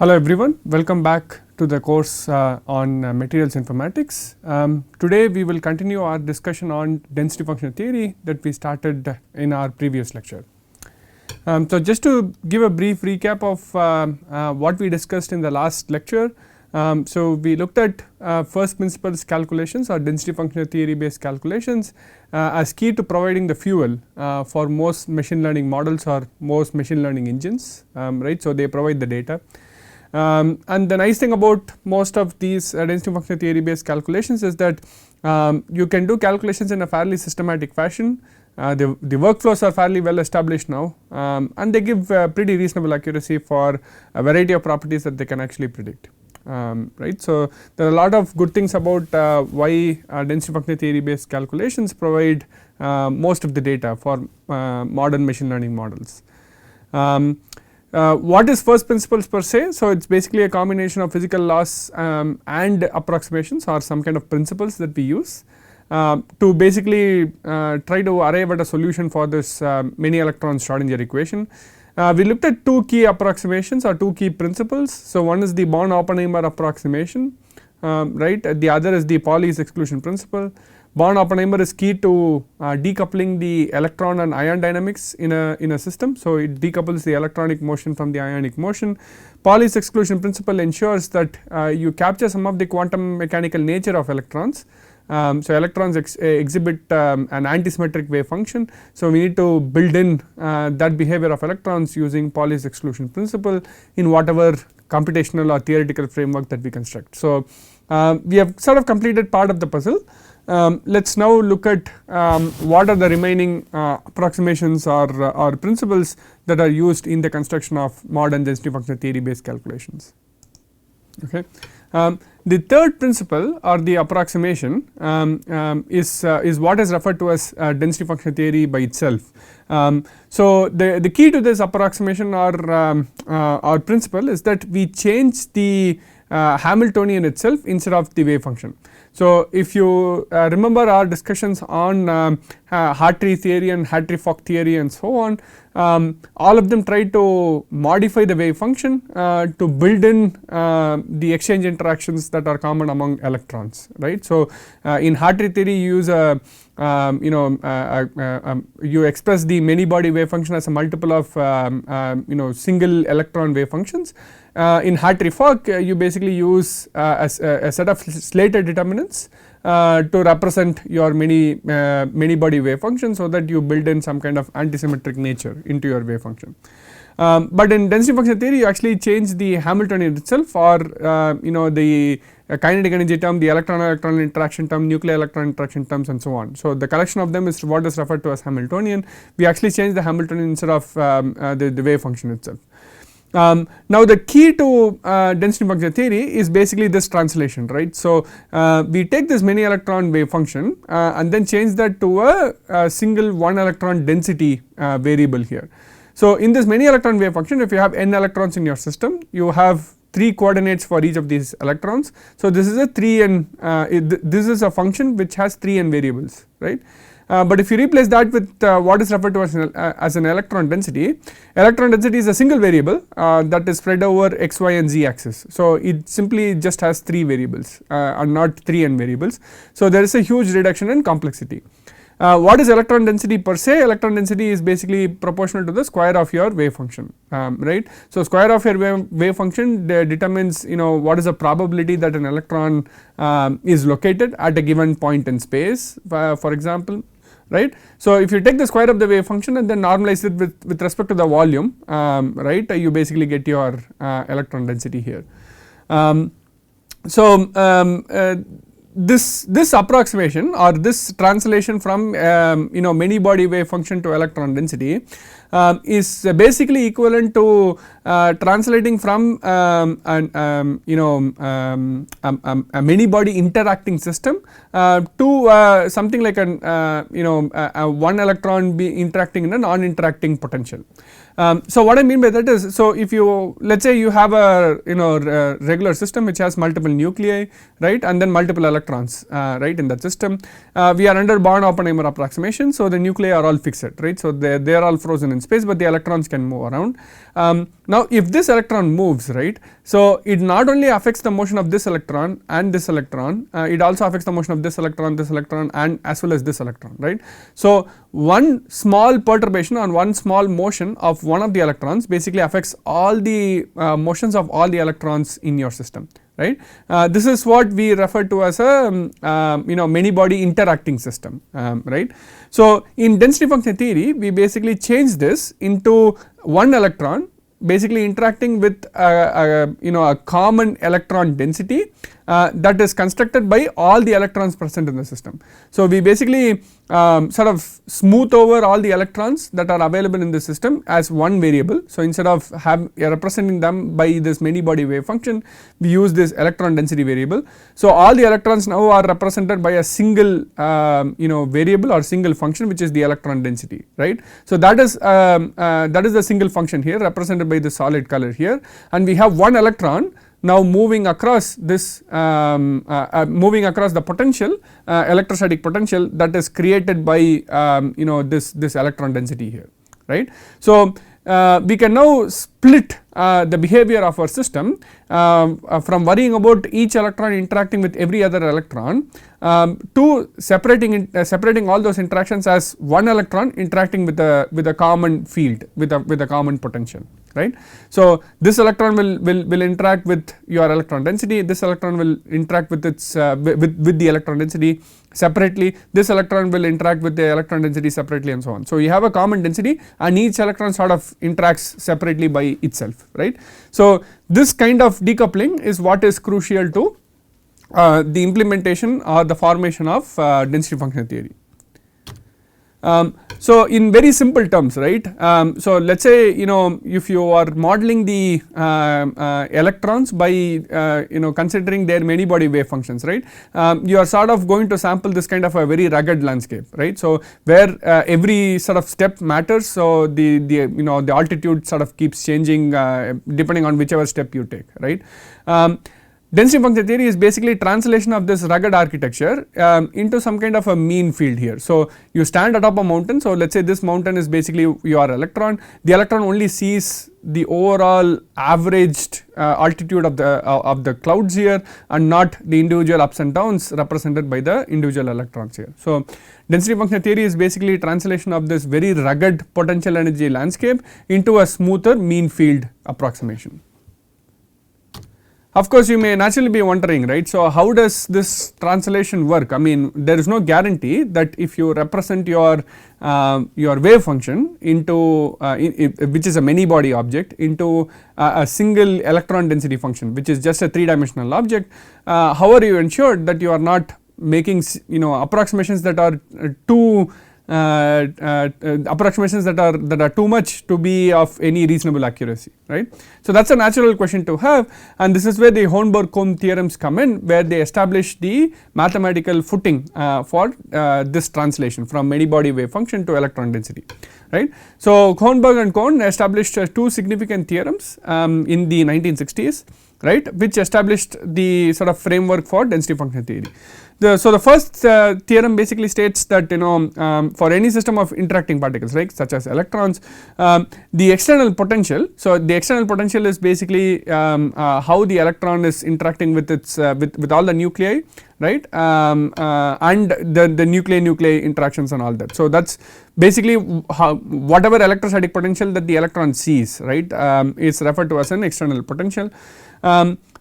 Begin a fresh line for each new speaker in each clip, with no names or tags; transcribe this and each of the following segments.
Hello everyone, welcome back to the course on materials informatics. Today we will continue our discussion on density functional theory that we started in our previous lecture. So just to give a brief recap of what we discussed in the last lecture. So we looked at first principles calculations or density functional theory based calculations as key to providing the fuel for most machine learning models or most machine learning engines, right. So they provide the data. And the nice thing about most of these density functional theory based calculations is that you can do calculations in a fairly systematic fashion. The workflows are fairly well established now, and they give pretty reasonable accuracy for a variety of properties that they can actually predict, right. So there are a lot of good things about why density functional theory based calculations provide most of the data for modern machine learning models. What is first principles per se? So it is basically a combination of physical laws and approximations or some kind of principles that we use to basically try to arrive at a solution for this many electrons Schrodinger equation. We looked at two key approximations or two key principles. So one is the Born-Oppenheimer approximation, right. The other is the Pauli's exclusion principle. Born-Oppenheimer is key to decoupling the electron and ion dynamics in a system. So it decouples the electronic motion from the ionic motion. Pauli's exclusion principle ensures that you capture some of the quantum mechanical nature of electrons. So electrons exhibit an antisymmetric wave function. So we need to build in that behavior of electrons using Pauli's exclusion principle in whatever computational or theoretical framework that we construct. So we have sort of completed part of the puzzle. Let us now look at what are the remaining approximations or principles that are used in the construction of modern density functional theory based calculations. Okay. The third principle or the approximation is what is referred to as density functional theory by itself. So the key to this approximation or principle is that we change the Hamiltonian itself instead of the wave function. So if you remember our discussions on Hartree theory and Hartree-Fock theory and so on, all of them try to modify the wave function to build in the exchange interactions that are common among electrons, right. So in Hartree theory you use you express the many body wave function as a multiple of single electron wave functions. In Hartree-Fock you basically use a set of Slater determinants to represent your many body wave function, so that you build in some kind of antisymmetric nature into your wave function. But in density functional theory you actually change the Hamiltonian itself, or the kinetic energy term, the electron-electron interaction term, nuclear electron interaction terms and so on. So the collection of them is what is referred to as Hamiltonian. We actually change the Hamiltonian instead of the wave function itself. Now the key to density functional theory is basically this translation, right. So we take this many electron wave function and then change that to a single one electron density variable here. So in this many electron wave function, if you have n electrons in your system, you have 3 coordinates for each of these electrons. So this is a 3n, this is a function which has 3n variables, right. But if you replace that with what is referred to as an electron density is a single variable that is spread over x, y and z axis. So it simply just has 3 variables and not 3n variables. So there is a huge reduction in complexity. What is electron density per se? Electron density is basically proportional to the square of your wave function, right. So square of your wave function determines what is the probability that an electron is located at a given point in space, for example, right. So if you take the square of the wave function and then normalize it with respect to the volume, right, you basically get your electron density here. This approximation or this translation from many body wave function to electron density is basically equivalent to translating from a many body interacting system to something like a one electron be interacting in a non-interacting potential. So what I mean by that is, so if you, let's say you have a regular system which has multiple nuclei, right, and then multiple electrons, right, in that system, we are under Born-Oppenheimer approximation, so the nuclei are all fixed, right, so they are all frozen in space, but the electrons can move around. Now if this electron moves, right, so it not only affects the motion of this electron and this electron, it also affects the motion of this electron, and as well as this electron, right. So one small perturbation or one small motion of one of the electrons basically affects all the motions of all the electrons in your system, right. This is what we refer to as a many body interacting system, right. So in density function theory we basically change this into one electron basically interacting with a common electron density that is constructed by all the electrons present in the system. So we basically sort of smooth over all the electrons that are available in the system as one variable. So instead of representing them by this many body wave function, we use this electron density variable. So all the electrons now are represented by a single variable or single function, which is the electron density, right. So that is the single function here represented by the solid color here, and we have one electron now moving across this moving across the potential electrostatic potential that is created by this electron density here, right. So we can now split the behavior of our system from worrying about each electron interacting with every other electron to separating all those interactions as one electron interacting with a common field, with a common potential, right. So this electron will interact with your electron density, this electron will interact with its with the electron density separately, this electron will interact with the electron density separately, and so on. So you have a common density and each electron sort of interacts separately by itself, right. So this kind of decoupling is what is crucial to the implementation or the formation of density function theory. So in very simple terms, right, so let us say if you are modeling the electrons by considering their many body wave functions, right, you are sort of going to sample this kind of a very rugged landscape, right. So where every sort of step matters, so the altitude sort of keeps changing depending on whichever step you take, right. Density function theory is basically translation of this rugged architecture into some kind of a mean field here. So you stand atop a mountain, so let us say this mountain is basically your electron, the electron only sees the overall averaged altitude of the clouds here and not the individual ups and downs represented by the individual electrons here. So density function theory is basically translation of this very rugged potential energy landscape into a smoother mean field approximation. Of course you may naturally be wondering, right, so how does this translation work? I mean, there is no guarantee that if you represent your wave function into which is a many body object into a single electron density function, which is just a 3-dimensional object, how are you ensured that you are not making approximations that are too approximations that are too much to be of any reasonable accuracy, right. So that is a natural question to have, and this is where the Hohenberg-Kohn theorems come in, where they establish the mathematical footing for this translation from many body wave function to electron density, right. So Hohenberg and Kohn established two significant theorems in the 1960s, right, which established the sort of framework for density function theory. So the first theorem basically states that for any system of interacting particles, right, such as electrons, the external potential, so the external potential is basically how the electron is interacting with its with all the nuclei, right, and the nuclei interactions and all that. So that is basically whatever electrostatic potential that the electron sees, right, is referred to as an external potential.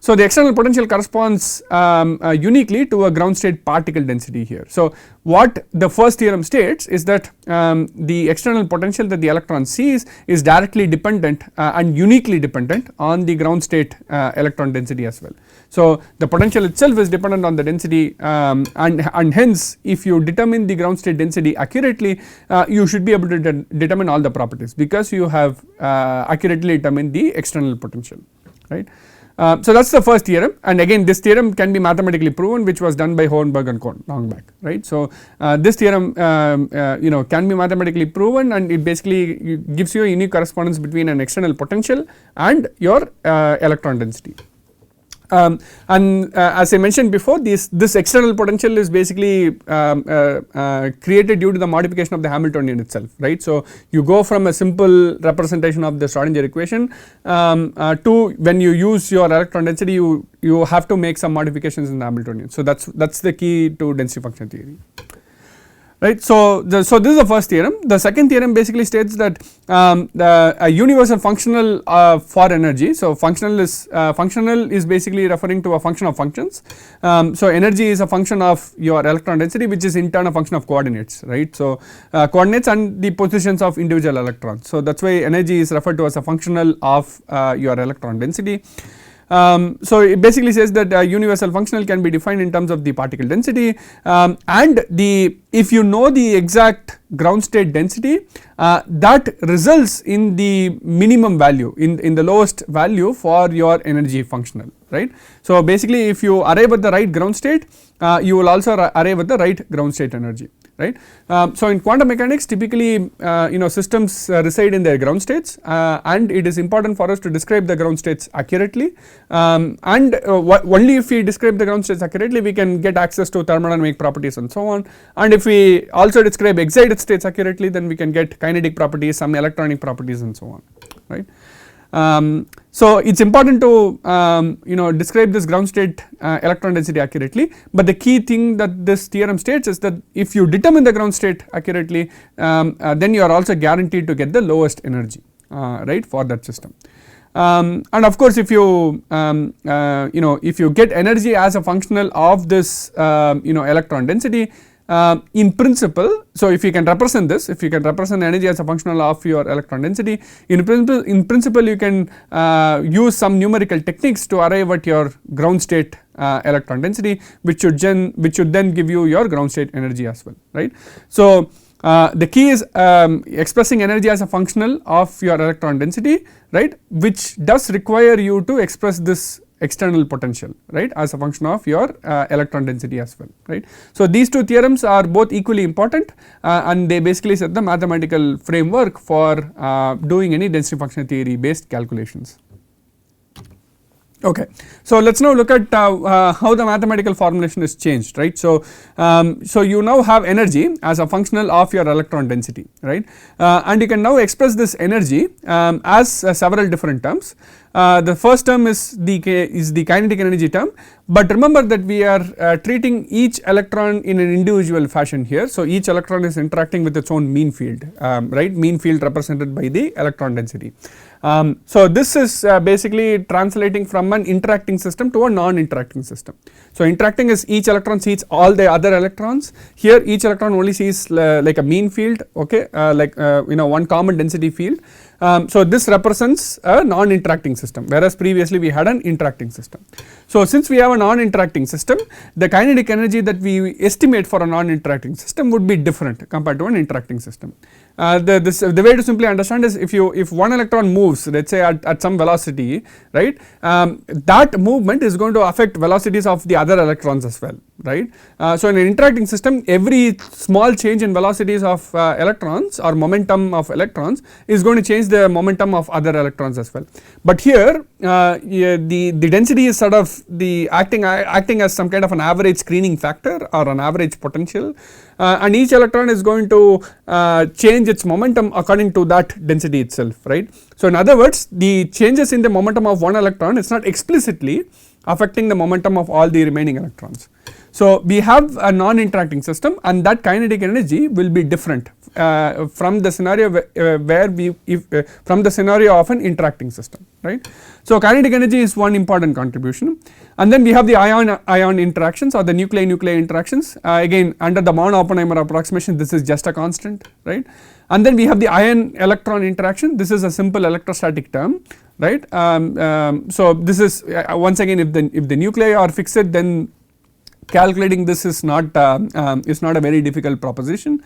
So the external potential corresponds uniquely to a ground state particle density here. So what the first theorem states is that the external potential that the electron sees is directly dependent and uniquely dependent on the ground state electron density as well. So the potential itself is dependent on the density and hence if you determine the ground state density accurately, you should be able to determine all the properties because you have accurately determined the external potential, right. So that is the first theorem, and again this theorem can be mathematically proven, which was done by Hohenberg and Kohn long back, right. So this theorem can be mathematically proven, and it basically gives you a unique correspondence between an external potential and your electron density. And as I mentioned before, this external potential is basically created due to the modification of the Hamiltonian itself, right. So you go from a simple representation of the Schrodinger equation to when you use your electron density, you have to make some modifications in the Hamiltonian. So that's the key to density function theory. Right. So this is the first theorem. The second theorem basically states that a universal functional for energy. So functional is basically referring to a function of functions. So energy is a function of your electron density, which is in turn a function of coordinates, right. So coordinates and the positions of individual electrons. So that is why energy is referred to as a functional of your electron density. So it basically says that universal functional can be defined in terms of the particle density, and if you know the exact ground state density, that results in the minimum value, in the lowest value for your energy functional, right. So basically if you arrive at the right ground state, you will also arrive at the right ground state energy, right. So in quantum mechanics typically systems reside in their ground states, and it is important for us to describe the ground states accurately, and only if we describe the ground states accurately we can get access to thermodynamic properties and so on, and if we also describe excited states accurately, then we can get kinetic properties, some electronic properties and so on, right. So it is important to describe this ground state electron density accurately, but the key thing that this theorem states is that if you determine the ground state accurately, then you are also guaranteed to get the lowest energy, right, for that system. And of course if you if you get energy as a functional of this electron density, in principle, so if you can represent this, if you can represent energy as a functional of your electron density, in principle you can use some numerical techniques to arrive at your ground state electron density, which should then give you your ground state energy as well, right. So the key is expressing energy as a functional of your electron density, right, which does require you to express this external potential, right, as a function of your electron density as well, right. So these two theorems are both equally important, and they basically set the mathematical framework for doing any density function theory based calculations. Okay, so let us now look at how the mathematical formulation is changed, right. So you now have energy as a functional of your electron density, right, and you can now express this energy as several different terms. The first term is the kinetic energy term, but remember that we are treating each electron in an individual fashion here. So each electron is interacting with its own mean field, right, mean field represented by the electron density. So this is basically translating from an interacting system to a non-interacting system. So interacting is each electron sees all the other electrons. Here each electron only sees like a mean field, okay, like one common density field. So this represents a non-interacting system, whereas previously we had an interacting system. So since we have a non-interacting system, the kinetic energy that we estimate for a non-interacting system would be different compared to an interacting system. The way to simply understand is if one electron moves, let us say at some velocity, right, that movement is going to affect velocities of the other electrons as well, right. So in an interacting system, every small change in velocities of electrons or momentum of electrons is going to change the momentum of other electrons as well. But here the density is sort of acting as some kind of an average screening factor or an average potential, and each electron is going to change its momentum according to that density itself, right. So in other words, the changes in the momentum of one electron is not explicitly affecting the momentum of all the remaining electrons. So we have a non-interacting system, and that kinetic energy will be different from the scenario from the scenario of an interacting system, right. So kinetic energy is one important contribution, and then we have the ion interactions or the nuclei interactions. Again, under the Born-Oppenheimer approximation, this is just a constant, right. And then we have the ion electron interaction. This is a simple electrostatic term, right. So this is once again, if the nuclei are fixed, then calculating this is not a very difficult proposition.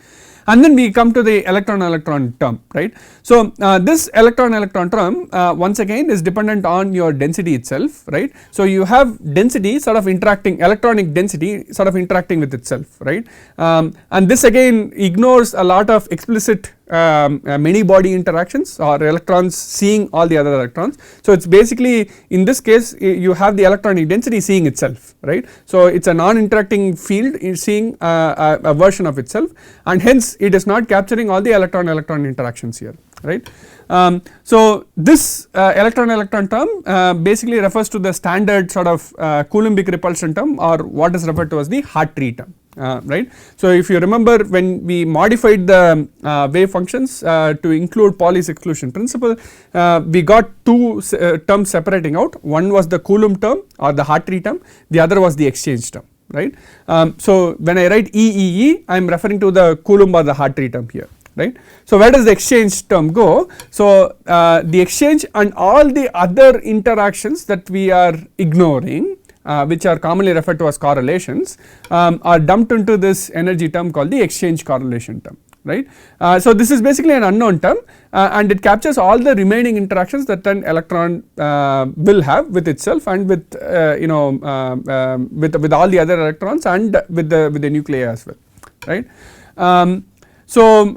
and then we come to the electron term, right. So this electron term once again is dependent on your density itself, right. So you have density sort of interacting, electronic density sort of interacting with itself, right, and this again ignores a lot of explicit many body interactions or electrons seeing all the other electrons. So it's basically in this case you have the electronic density seeing itself, right. So it's a non-interacting field seeing a version of itself, and hence it is not capturing all the electron interactions here, right. So this electron term basically refers to the standard sort of Coulombic repulsion term, or what is referred to as the Hartree term. Right. So if you remember, when we modified the wave functions to include Pauli's exclusion principle, we got two terms separating out. One was the Coulomb term or the Hartree term, the other was the exchange term, right. So when I write EEE, I am referring to the Coulomb or the Hartree term here, right. So where does the exchange term go? So the exchange and all the other interactions that we are ignoring, which are commonly referred to as correlations, are dumped into this energy term called the exchange correlation term, right. So this is basically an unknown term, and it captures all the remaining interactions that an electron will have with itself and with with all the other electrons and with the nuclei as well, right. So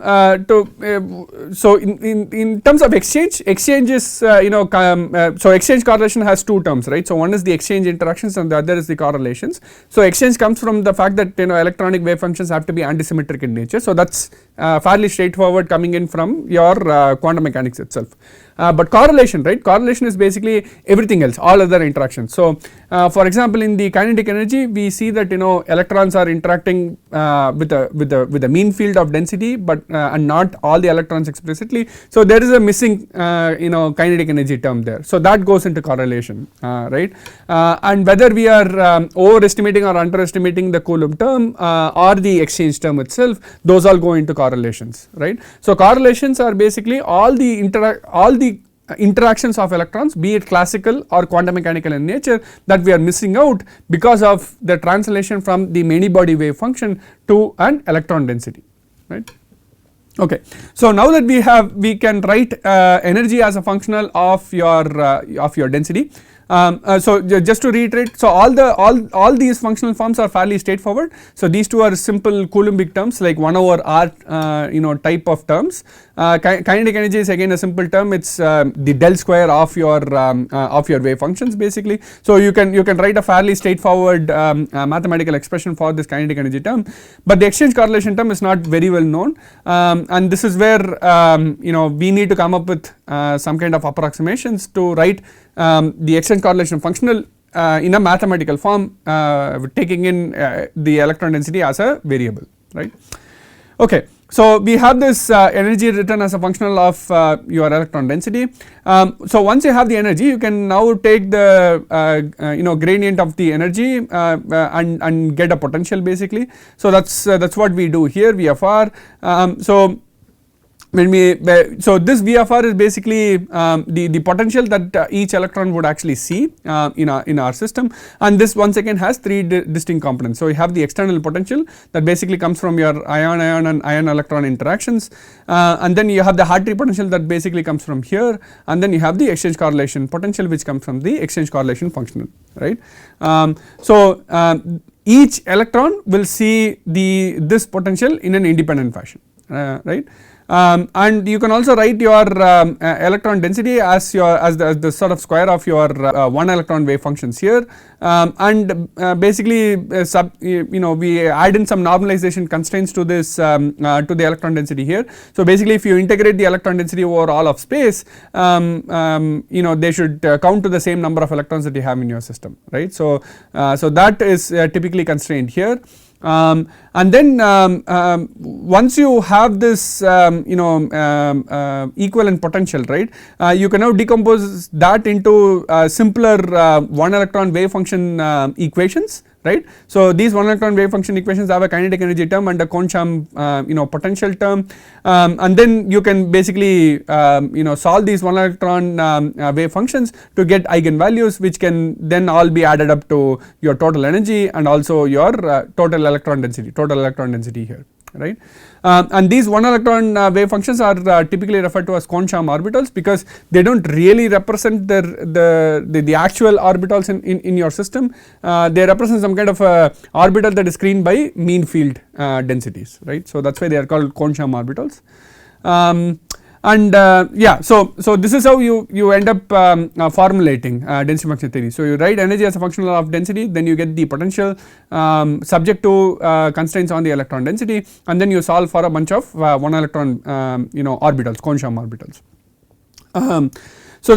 in terms of exchange is so exchange correlation has two terms, right. So one is the exchange interactions and the other is the correlations. So exchange comes from the fact that electronic wave functions have to be antisymmetric in nature. So that's fairly straightforward coming in from your quantum mechanics itself. But correlation, right, correlation is basically everything else, all other interactions. So for example, in the kinetic energy we see that electrons are interacting with a mean field of density, but and not all the electrons explicitly. So there is a missing kinetic energy term there. So that goes into correlation, right, and whether we are overestimating or underestimating the Coulomb term or the exchange term itself, those all go into correlations, right. So correlations are basically all the interactions of electrons, be it classical or quantum mechanical in nature, that we are missing out because of the translation from the many body wave function to an electron density, right. Okay. So now that we can write energy as a functional of your density. So just to reiterate, so all these functional forms are fairly straightforward. So these two are simple Coulombic terms like 1 over r type of terms. Kinetic energy is again a simple term. It's the del square of your wave functions basically. So you can write a fairly straightforward mathematical expression for this kinetic energy term. But the exchange correlation term is not very well known, and this is where we need to come up with some kind of approximations to write the exchange correlation functional in a mathematical form, taking in the electron density as a variable, right. Okay. So we have this energy written as a functional of your electron density. So once you have the energy, you can now take the gradient of the energy and get a potential basically. So that's what we do here, VFR. So this VFR is basically the potential that each electron would actually see in our system, and this once again has three distinct components. So you have the external potential that basically comes from your ion-ion and ion-electron interactions, and then you have the Hartree potential that basically comes from here, and then you have the exchange correlation potential which comes from the exchange correlation functional, right. Each electron will see this potential in an independent fashion, right. And you can also write your electron density as the sort of square of your one electron wave functions here, and basically we add in some normalization constraints to this to the electron density here. So basically if you integrate the electron density over all of space, they should count to the same number of electrons that you have in your system, right. So that is typically constrained here. And then once you have this equivalent potential, right, you can now decompose that into simpler one electron wave function equations, right. So these one electron wave function equations have a kinetic energy term and a Kohn-Sham potential term, and then you can basically solve these one electron wave functions to get eigenvalues, which can then all be added up to your total energy and also your total electron density here, right. And these one electron wave functions are typically referred to as Kohn-Sham orbitals, because they do not really represent the actual orbitals in your system. They represent some kind of orbital that is screened by mean field densities, right. So that is why they are called Kohn-Sham orbitals. And yeah, so this is how you end up formulating density function theory. So you write energy as a function of density, then you get the potential subject to constraints on the electron density, and then you solve for a bunch of one electron orbitals, Kohn-Sham orbitals. So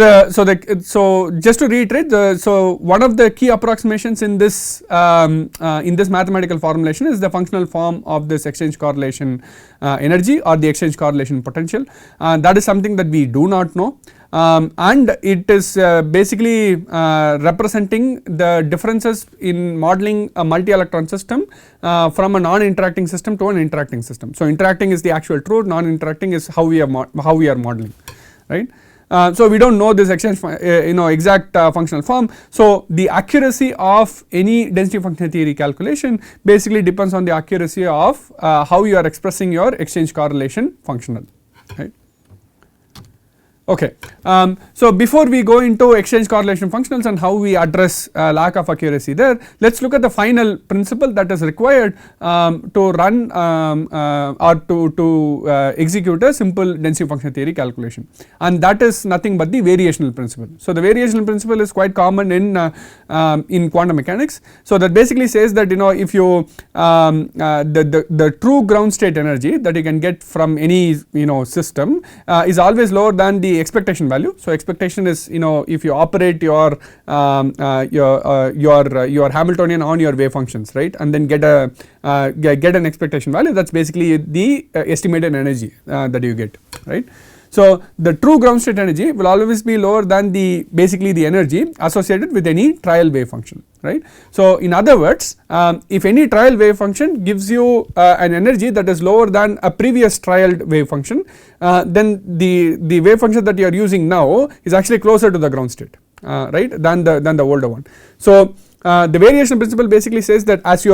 just to reiterate, so one of the key approximations in this mathematical formulation is the functional form of this exchange correlation energy or the exchange correlation potential. That is something that we do not know, and it is basically representing the differences in modeling a multi-electron system from a non-interacting system to an interacting system. So interacting is the actual truth, non-interacting is how we are modeling, right. So we do not know this exchange exact functional form. So the accuracy of any density function theory calculation basically depends on the accuracy of how you are expressing your exchange correlation functional, right. Okay. So before we go into exchange correlation functionals and how we address lack of accuracy there, let us look at the final principle that is required to run or to execute a simple density function theory calculation, and that is nothing but the variational principle. So the variational principle is quite common in quantum mechanics. So that basically says that if you the true ground state energy that you can get from any system is always lower than the expectation value. So expectation is if you operate your Hamiltonian on your wave functions, right, and then get an expectation value, that is basically the estimated energy that you get, right. So the true ground state energy will always be lower than basically the energy associated with any trial wave function, right. So in other words, if any trial wave function gives you an energy that is lower than a previous trialed wave function, then the wave function that you are using now is actually closer to the ground state, right, than the older one. So the variation principle basically says that as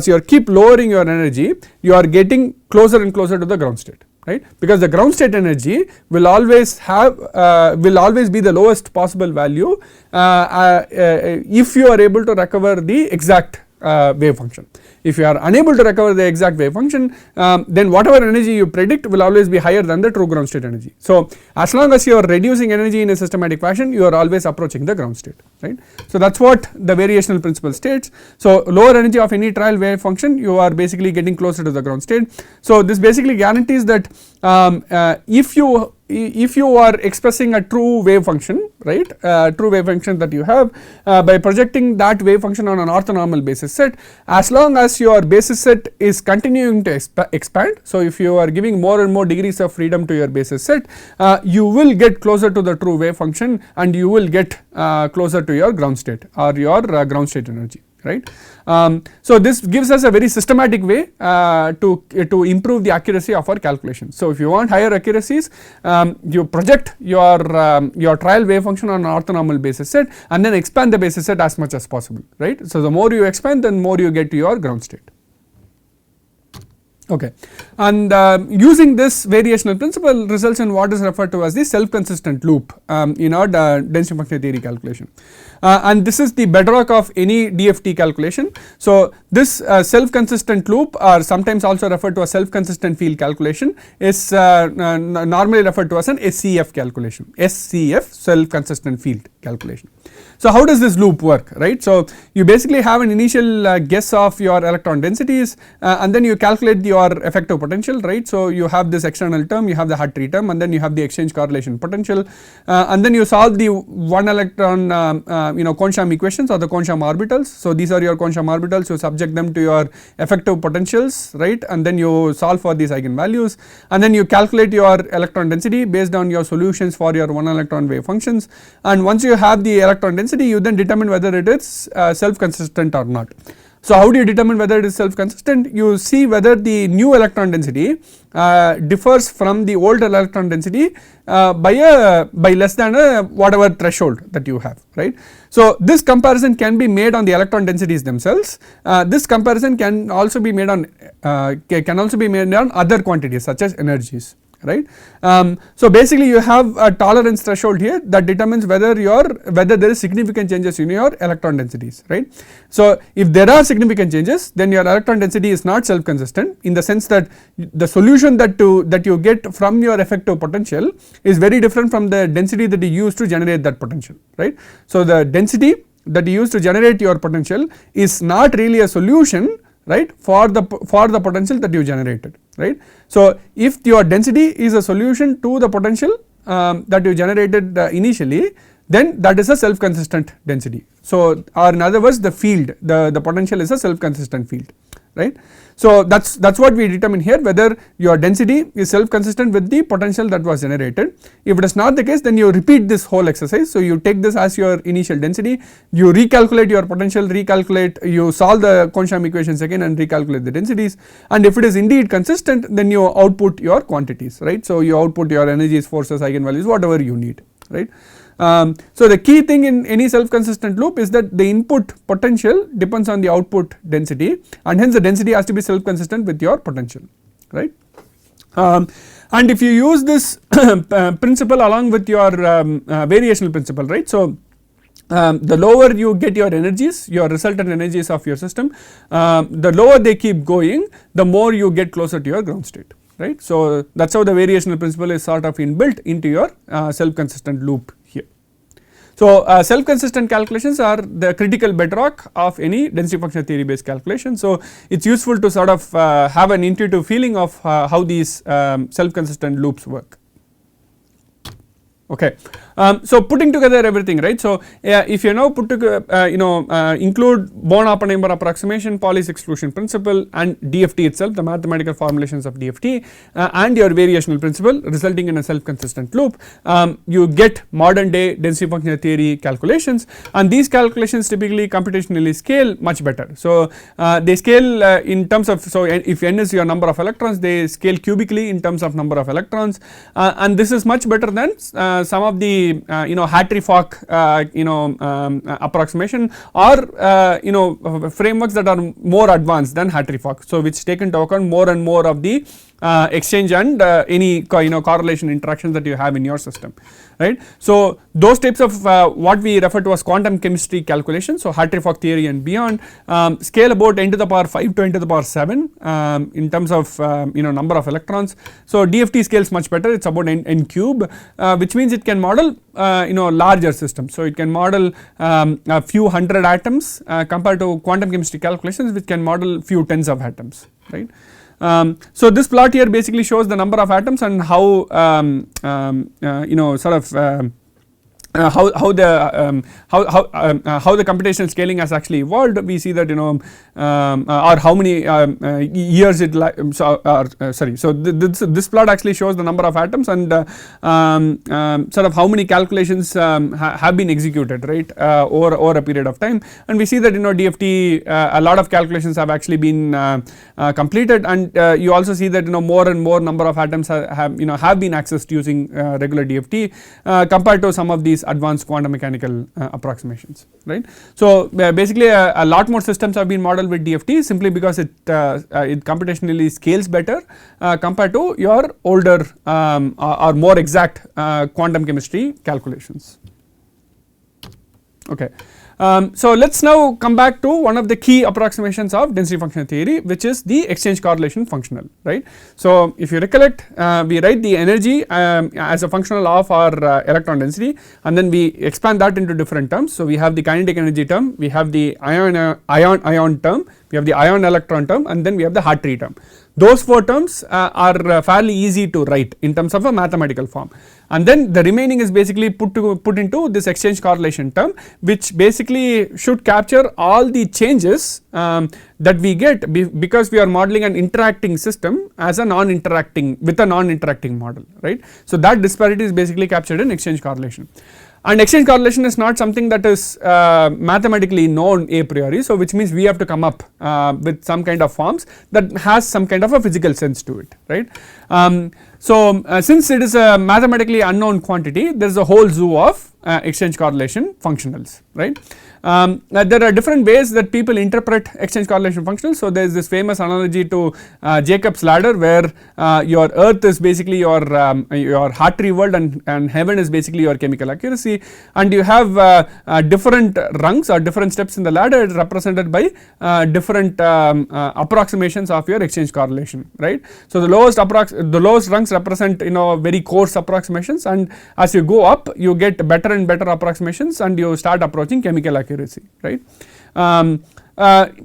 you keep lowering your energy, you are getting closer and closer to the ground state, right, because the ground state energy will always be the lowest possible value if you are able to recover the exact wave function. If you are unable to recover the exact wave function, then whatever energy you predict will always be higher than the true ground state energy. So as long as you are reducing energy in a systematic fashion, you are always approaching the ground state, right. So that is what the variational principle states. So lower energy of any trial wave function, you are basically getting closer to the ground state. So this basically guarantees that if you are expressing a true wave function, right, true wave function that you have by projecting that wave function on an orthonormal basis set, as long as your basis set is continuing to expand, so if you are giving more and more degrees of freedom to your basis set, you will get closer to the true wave function and you will get closer to your ground state or your ground state energy, right. So this gives us a very systematic way to improve the accuracy of our calculations. So if you want higher accuracies, you project your trial wave function on an orthonormal basis set and then expand the basis set as much as possible, right. So the more you expand, then more you get to your ground state. Okay, and using this variational principle results in what is referred to as the self-consistent loop in our density function theory calculation, and this is the bedrock of any DFT calculation. So this self-consistent loop, or sometimes also referred to as self-consistent field calculation, is normally referred to as an SCF calculation, SCF, self-consistent field calculation. So how does this loop work, right? So you basically have an initial guess of your electron densities and then you calculate your effective potential, right. So you have this external term, you have the Hartree term, and then you have the exchange correlation potential, and then you solve the one electron Kohn-Sham equations or the Kohn-Sham orbitals. So these are your Kohn-Sham orbitals, you subject them to your effective potentials, right, and then you solve for these eigenvalues, and then you calculate your electron density based on your solutions for your one electron wave functions, and once you have the electron density, you then determine whether it is self-consistent or not. So how do you determine whether it is self consistent? You see whether the new electron density differs from the old electron density by less than whatever threshold that you have, right. So this comparison can be made on the electron densities themselves. This comparison can also be made on other quantities such as energies, right. So basically you have a tolerance threshold here that determines whether there is significant changes in your electron densities, right. So if there are significant changes, then your electron density is not self consistent, in the sense that the solution that you get from your effective potential is very different from the density that you use to generate that potential, right. So the density that you use to generate your potential is not really a solution, right, for the potential that you generated, right. So if your density is a solution to the potential that you generated initially, then that is a self consistent density. So or in other words, the field, the potential is a self consistent field, right. So that's what we determine here, whether your density is self consistent with the potential that was generated. If it is not the case, then you repeat this whole exercise. So you take this as your initial density, you recalculate your potential, you solve the Kohn-Sham equations again and recalculate the densities, and if it is indeed consistent, then you output your quantities, right. So you output your energies, forces, eigenvalues, whatever you need, right. So the key thing in any self consistent loop is that the input potential depends on the output density, and hence the density has to be self consistent with your potential, right. And if you use this principle along with your variational principle, right. So the lower you get your energies, your resultant energies of your system, the lower they keep going, the more you get closer to your ground state, right. So that is how the variational principle is sort of inbuilt into your self consistent loop here. So self consistent calculations are the critical bedrock of any density functional theory based calculation. So it is useful to sort of have an intuitive feeling of how these self consistent loops work. Okay. So putting together everything, right. So if you now include Born-Oppenheimer approximation, Pauli's exclusion principle, and DFT itself, the mathematical formulations of DFT, and your variational principle resulting in a self consistent loop, you get modern day density functional theory calculations, and these calculations typically computationally scale much better. So they scale in terms of, so if n is your number of electrons, they scale cubically in terms of number of electrons, and this is much better than some of the Hartree-Fock approximation, or frameworks that are more advanced than Hartree-Fock, so which take into account more and more of the exchange and any correlation interactions that you have in your system, right. So those types of what we refer to as quantum chemistry calculations, so Hartree-Fock theory and beyond, scale about n to the power 5 to n to the power 7 in terms of number of electrons. So DFT scales much better, it is about n cube, which means it can model larger systems. So it can model a few hundred atoms compared to quantum chemistry calculations, which can model few tens of atoms, right. So this plot here basically shows the number of atoms and how how the computational scaling has actually evolved. We see that or how many years it so this plot actually shows the number of atoms and sort of how many calculations have been executed, right, over a period of time, and we see that DFT a lot of calculations have actually been completed, and you also see that more and more number of atoms have been accessed using regular DFT compared to some of these advanced quantum mechanical approximations, right. So basically a lot more systems have been modeled with DFT simply because it computationally scales better compared to your older or more exact quantum chemistry calculations. Okay. So let us now come back to one of the key approximations of density functional theory, which is the exchange correlation functional, right. So if you recollect, we write the energy as a functional of our electron density, and then we expand that into different terms. So we have the kinetic energy term, we have the ion term, we have the ion electron term, and then we have the Hartree term. Those four terms are fairly easy to write in terms of a mathematical form, and then the remaining is basically put into this exchange correlation term, which basically should capture all the changes that we get because we are modeling an interacting system as a non-interacting with a non-interacting model, right. So that disparity is basically captured in exchange correlation. and exchange correlation is not something that is mathematically known a priori, so which means we have to come up with some kind of forms that has some kind of a physical sense to it, right. Since it is a mathematically unknown quantity, there is a whole zoo of exchange correlation functionals, right. There are different ways that people interpret exchange correlation functionals. So there is this famous analogy to Jacob's ladder, where your earth is basically your Hartree world, and heaven is basically your chemical accuracy, and you have different rungs or different steps in the ladder represented by different approximations of your exchange correlation, right. So the lowest rungs represent very coarse approximations, and as you go up you get better and better approximations and you start approaching chemical accuracy, right.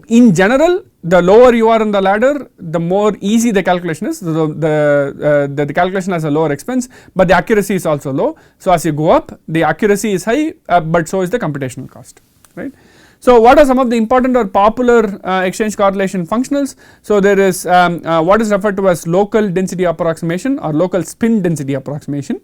In general, the lower you are in the ladder, the more easy the calculation is. The calculation has a lower expense, but the accuracy is also low. So as you go up, the accuracy is high, but so is the computational cost, right. So what are some of the important or popular exchange correlation functionals? So there is what is referred to as local density approximation or local spin density approximation.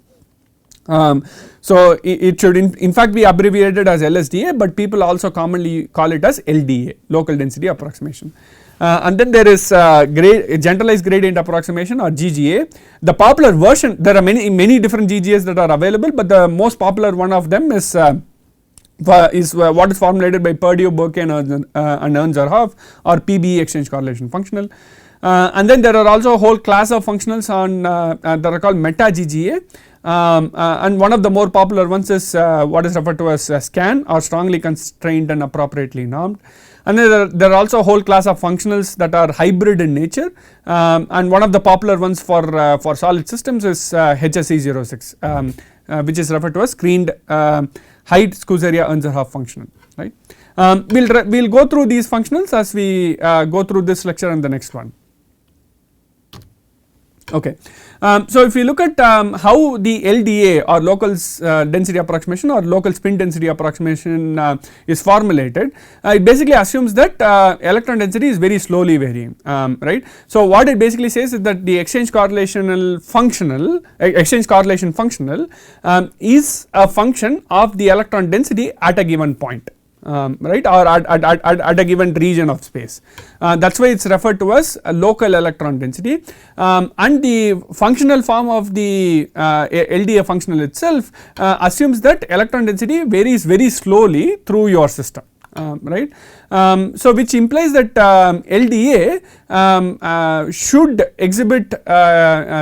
So it should in fact be abbreviated as LSDA, but people also commonly call it as LDA, local density approximation. And then there is generalized gradient approximation or GGA. The popular version, there are many different GGAs that are available, but the most popular one of them is what is formulated by Perdue, Burke and Ernst-Zerhoff, or PBE exchange correlation functional. And then there are also a whole class of functionals on that are called meta GGA. And one of the more popular ones is what is referred to as SCAN, or strongly constrained and appropriately normed. And then there are also a whole class of functionals that are hybrid in nature, and one of the popular ones for solid systems is HSE06, which is referred to as screened Haidt-Scuderia-Ernst-Zerhoff functional, right. We'll go through these functionals as we go through this lecture and the next one. Okay. So if you look at how the LDA or local density approximation or local spin density approximation is formulated, it basically assumes that electron density is very slowly varying, right. So what it basically says is that the exchange correlation functional is a function of the electron density at a given point. Right, or at a given region of space. That is why it is referred to as a local electron density, and the functional form of the LDA functional itself assumes that electron density varies very slowly through your system, right. So which implies that LDA should exhibit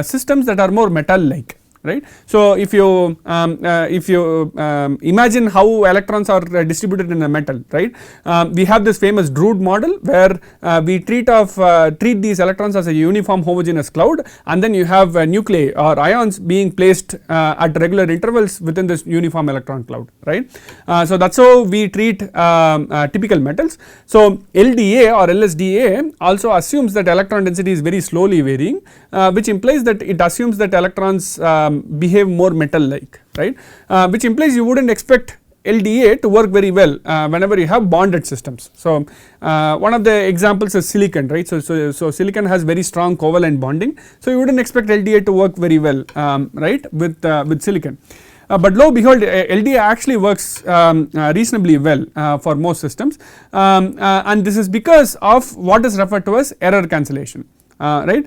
systems that are more metal like. Right. So if you imagine how electrons are distributed in a metal, right, we have this famous Drude model where we treat these electrons as a uniform homogeneous cloud, and then you have nuclei or ions being placed at regular intervals within this uniform electron cloud, right. So that is how we treat typical metals. So LDA or LSDA also assumes that electron density is very slowly varying, which implies that it assumes that electrons behave more metal like, right, which implies you would not expect LDA to work very well whenever you have bonded systems. So one of the examples is silicon, right. So silicon has very strong covalent bonding, so you would not expect LDA to work very well, right, with silicon. But lo and behold, LDA actually works reasonably well for most systems, and this is because of what is referred to as error cancellation. Right.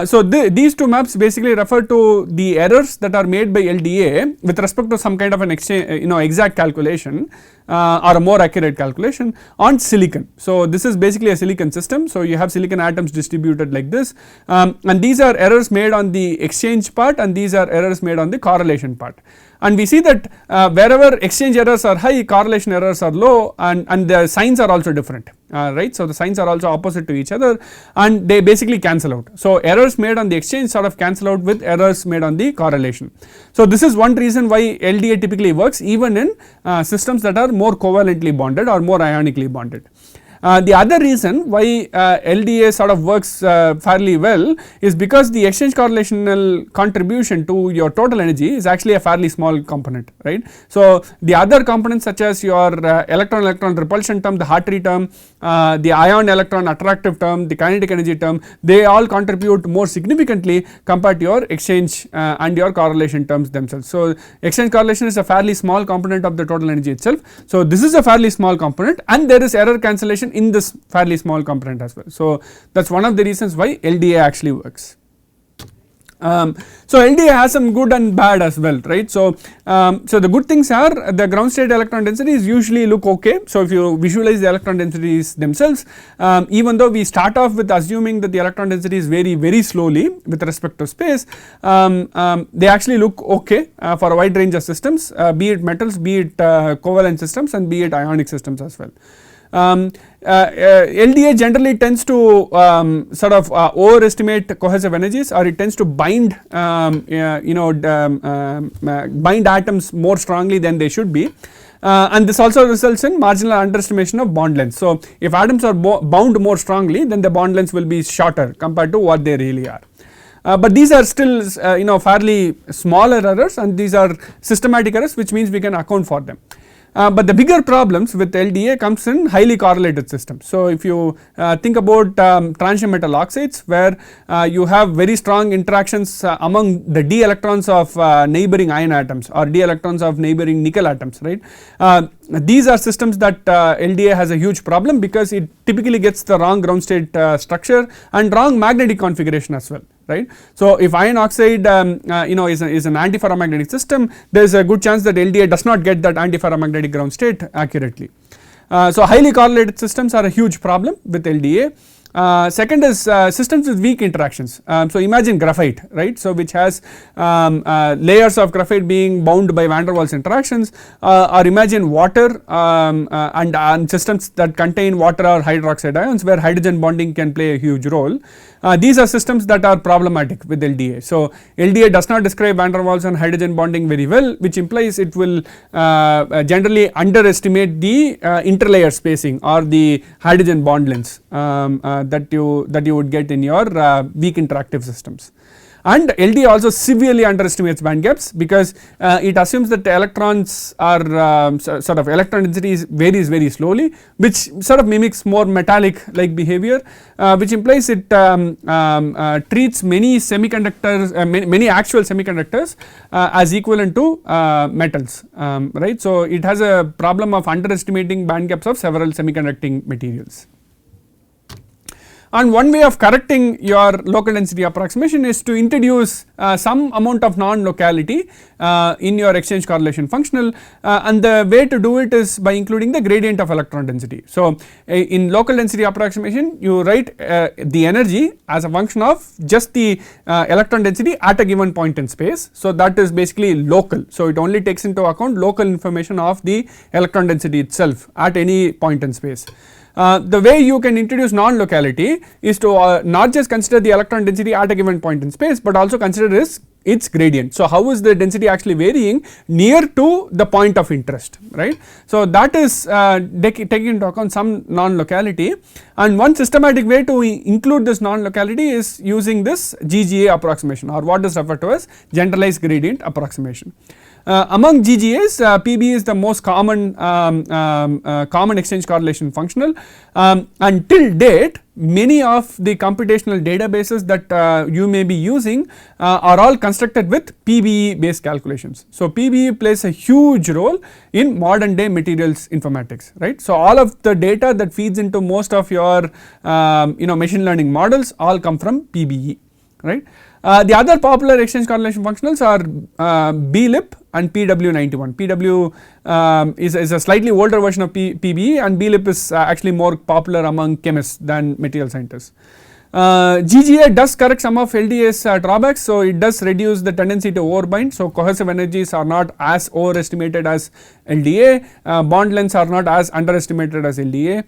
So these two maps basically refer to the errors that are made by LDA with respect to some kind of an exact calculation or a more accurate calculation on silicon. So this is basically a silicon system. So you have silicon atoms distributed like this, and these are errors made on the exchange part, and these are errors made on the correlation part. And we see that wherever exchange errors are high, correlation errors are low, and the signs are also different, right. So the signs are also opposite to each other, and they basically cancel out. So errors made on the exchange sort of cancel out with errors made on the correlation. So this is one reason why LDA typically works even in systems that are more covalently bonded or more ionically bonded. The other reason why LDA sort of works fairly well is because the exchange correlational contribution to your total energy is actually a fairly small component, right. So the other components such as your electron repulsion term, the Hartree term, the ion electron attractive term, the kinetic energy term, they all contribute more significantly compared to your exchange and your correlation terms themselves. So exchange correlation is a fairly small component of the total energy itself. So this is a fairly small component, and there is error cancellation in this fairly small component as well. So that's one of the reasons why LDA actually works. So LDA has some good and bad as well, right. So the good things are the ground state electron densities usually look okay. So if you visualize the electron densities themselves, even though we start off with assuming that the electron densities vary very slowly with respect to space, they actually look okay for a wide range of systems, be it metals, be it covalent systems, and be it ionic systems as well. LDA generally tends to sort of overestimate cohesive energies, or it tends to bind bind atoms more strongly than they should be, and this also results in marginal underestimation of bond length. So if atoms are bound more strongly, then the bond lengths will be shorter compared to what they really are. But these are still fairly smaller errors, and these are systematic errors, which means we can account for them. But the bigger problems with LDA comes in highly correlated systems. So if you think about transition metal oxides, where you have very strong interactions among the d electrons of neighboring iron atoms or d electrons of neighboring nickel atoms, right. These are systems that LDA has a huge problem, because it typically gets the wrong ground state structure and wrong magnetic configuration as well, right. So if iron oxide is an antiferromagnetic system, there is a good chance that LDA does not get that antiferromagnetic ground state accurately. So highly correlated systems are a huge problem with LDA. Second is systems with weak interactions. So imagine graphite, right. So which has layers of graphite being bound by van der Waals interactions, or imagine water and systems that contain water or hydroxide ions, where hydrogen bonding can play a huge role. These are systems that are problematic with LDA. So LDA does not describe van der Waals and hydrogen bonding very well, which implies it will generally underestimate the interlayer spacing or the hydrogen bond lengths that you would get in your weak interactive systems. And LDA also severely underestimates band gaps, because it assumes that the electrons are sort of electron density varies very slowly, which sort of mimics more metallic like behavior, which implies it treats many semiconductors, many actual semiconductors as equivalent to metals, right. So it has a problem of underestimating band gaps of several semiconducting materials. And one way of correcting your local density approximation is to introduce some amount of non-locality in your exchange correlation functional, and the way to do it is by including the gradient of electron density. So in local density approximation, you write the energy as a function of just the electron density at a given point in space. So that is basically local. So it only takes into account local information of the electron density itself at any point in space. The way you can introduce non-locality is to not just consider the electron density at a given point in space, but also consider its gradient. So how is the density actually varying near to the point of interest, right. So that is taking into account some non-locality, and one systematic way to include this non-locality is using this GGA approximation, or what is referred to as generalized gradient approximation. Among GGAs, PB is the most common exchange correlation functional, and till date many of the computational databases that you may be using are all constructed with PBE based calculations. So PBE plays a huge role in modern day materials informatics, right. So all of the data that feeds into most of your machine learning models all come from PBE, right. The other popular exchange correlation functionals are BLIP and PW91. PW is a slightly older version of PBE, and BLIP is actually more popular among chemists than material scientists. GGA does correct some of LDA's drawbacks, so it does reduce the tendency to overbind. So cohesive energies are not as overestimated as LDA, bond lengths are not as underestimated as LDA.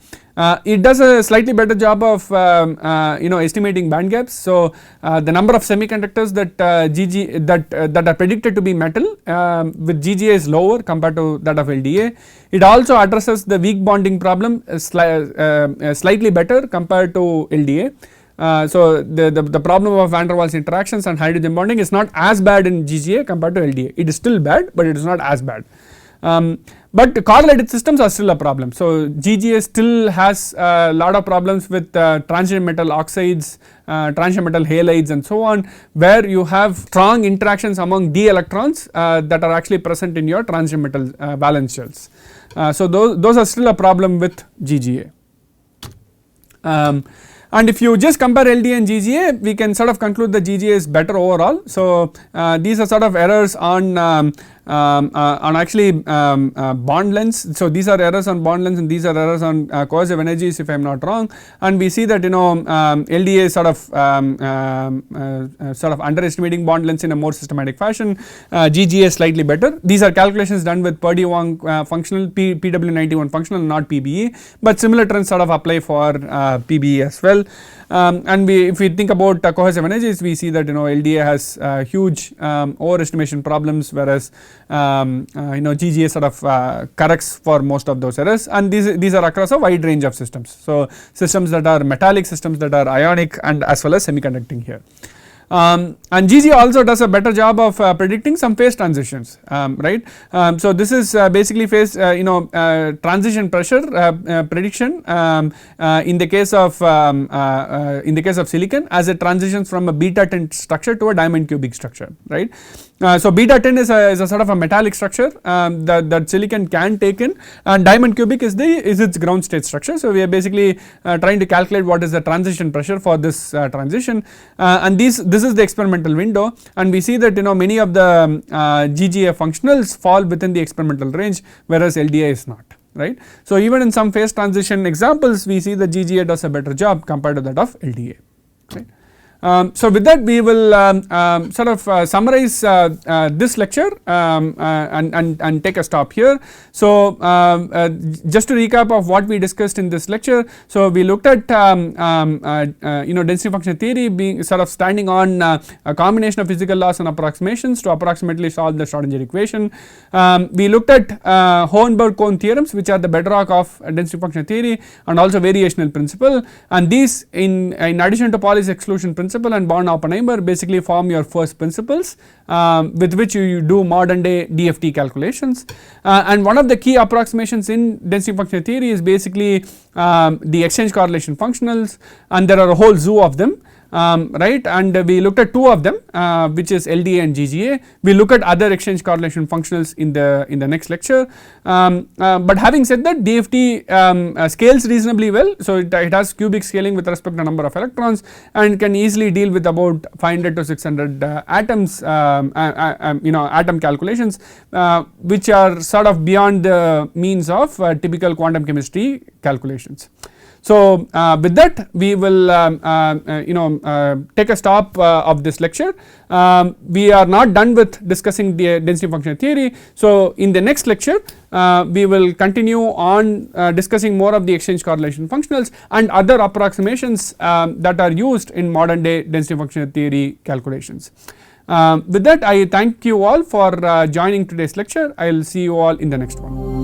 It does a slightly better job of estimating band gaps. So the number of semiconductors that that are predicted to be metal with GGA is lower compared to that of LDA. It also addresses the weak bonding problem slightly better compared to LDA. So the problem of van der Waals interactions and hydrogen bonding is not as bad in GGA compared to LDA. It is still bad, but it is not as bad. But correlated systems are still a problem. So GGA still has a lot of problems with transition metal oxides, transition metal halides and so on, where you have strong interactions among d electrons that are actually present in your transition metal valence shells. So those are still a problem with GGA. And if you just compare LDA and GGA, we can sort of conclude that GGA is better overall. So these are sort of errors on actually bond lengths. So these are errors on bond lengths and these are errors on coercive energies, if I am not wrong, and we see that LDA is sort of underestimating bond lengths in a more systematic fashion. GGA is slightly better. These are calculations done with Purdy-Wong functional, PW91 functional, not PBE, but similar trends sort of apply for PBE as well. And if we think about coercive energies, we see that LDA has huge overestimation problems, whereas GGA sort of corrects for most of those errors, and these are across a wide range of systems. So systems that are metallic, systems that are ionic, and as well as semiconducting here. And GGA also does a better job of predicting some phase transitions, right. So this is basically phase transition pressure prediction in the case of silicon as it transitions from a beta 10 structure to a diamond cubic structure, right. So beta 10 is a sort of a metallic structure that silicon can take in, and diamond cubic is its ground state structure. So we are basically trying to calculate what is the transition pressure for this transition, and this is the experimental window, and we see that many of the GGA functionals fall within the experimental range, whereas LDA is not, right. So even in some phase transition examples, we see that GGA does a better job compared to that of LDA, right. So with that, we will sort of summarize this lecture and take a stop here. So just to recap of what we discussed in this lecture, so we looked at density function theory being sort of standing on a combination of physical laws and approximations to approximately solve the Schrodinger equation. We looked at Hohenberg-Kohn theorems, which are the bedrock of density function theory, and also variational principle, and these in addition to Pauli's exclusion principle and Born-Oppenheimer basically form your first principles with which you do modern day DFT calculations, and one of the key approximations in density function theory is basically the exchange correlation functionals, and there are a whole zoo of them. Right, and we looked at two of them, which is LDA and GGA. We look at other exchange correlation functionals in the next lecture, but having said that, DFT scales reasonably well. So it has cubic scaling with respect to number of electrons and can easily deal with about 500 to 600 atoms, atom calculations, which are sort of beyond the means of typical quantum chemistry calculations. So with that, we will take a stop of this lecture. We are not done with discussing the density function theory. So in the next lecture, we will continue on discussing more of the exchange correlation functionals and other approximations that are used in modern day density function theory calculations. With that, I thank you all for joining today's lecture. I will see you all in the next one.